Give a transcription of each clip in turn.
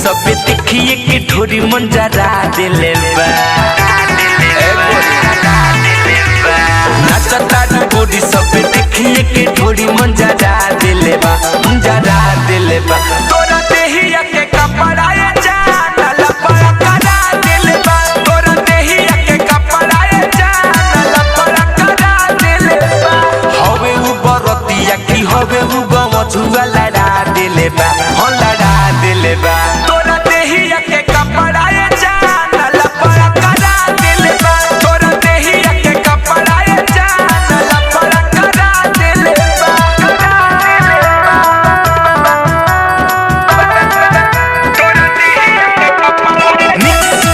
सब देखिए के ढोरी मन जरा दिले बा नाचता गोरी सब देखिए के ढोरी मन जरा दिले बा तोरा देहिया के कपड़ा ये जान लपड़ा करा दिले बा तोरा देहिया के कपड़ा ये जान लपड़ा करा दिले बा हवे उ बरतिया की हवे उ गमछुआ लड़ा दिले बा हो लड़ा दिले बा तोरा देहिया के कपड़ा ये जान लपड़ा करा दिले बा तोरा देहिया के कपड़ा ये जान लपड़ा करा दिले बा तोरा देहिया के कपड़ा मिक्स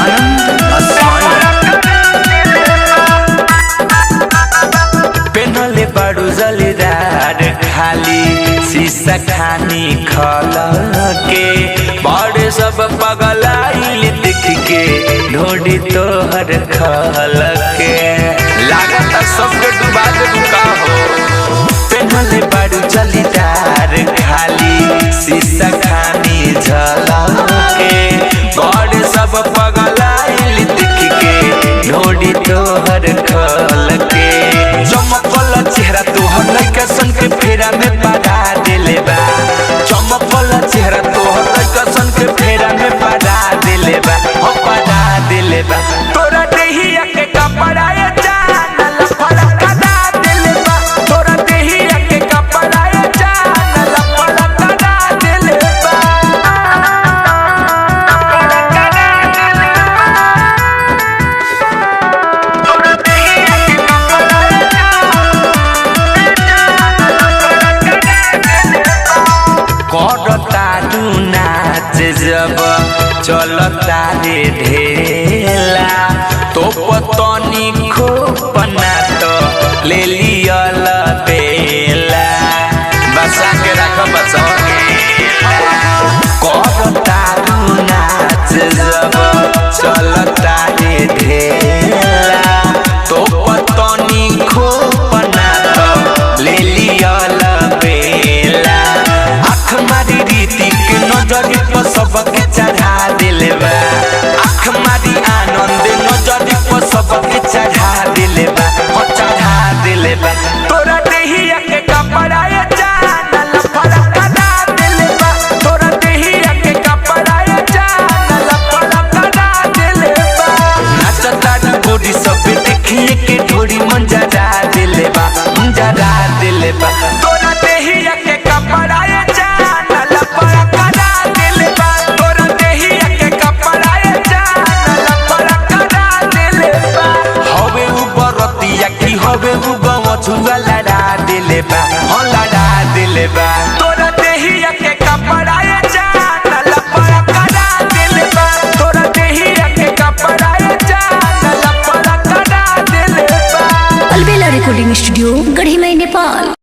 आनंद पेनले बाडू जलीदार खाली शीशा खानी खल के बड़े सब पगलाइल देख के ढोड़ी तोहर खल के लागत सबके डुबा दे बुका हो पेनले बाडू जलीदार खाली शीशा खानी झल के बड़े सब पगलाइल देख के ढोड़ी तोहर खल के चमकल चेहरा तोहर लइका सन के फेरा में पड़ा दिले बा चमकल चेहरा तोहर लइका सन के फेरा में पड़ा दिले बा हो पड़ा दिले बा तोरा देहिया के कपड़ा ये जान लपड़ा करा दिले बा तोरा देहिया के कपड़ा ये जान लपड़ा करा दिले बा तोरा देहिया के कपड़ा करता तू नाच जब चलता रे ढेला तो पतनी खोपना तो ले लियल बेला बसा के रख बसा करता तू नाच जब चलता रे ढेला तो पतनी खोपना तो ले लियल बेला मारी रीति के नजरी पर सबके चढ़ा दिले बा आँख मारी आनंद नजरी पर सबके चढ़ा दिले बा हो चढ़ा दिले बा तोरा देहिया के कपड़ा ये जान लपड़ा करा दिले बा तोरा देहिया के कपड़ा ये जान लपड़ा करा दिले बा नाचता गोरी सब देखिए के ढोरी मन जरा दिले बा तोरा देहिया के कपड़ा ये हवे उ गमछुआ लड़ा दिले बा हो लड़ा दिले बा तोरा देहिया के कपड़ा ये जान लपड़ा करा दिले बा तोरा देहिया के कपड़ा ये जान लपड़ा करा दिले बा अलबेला रिकॉर्डिंग स्टूडियो गढ़ी में नेपाल।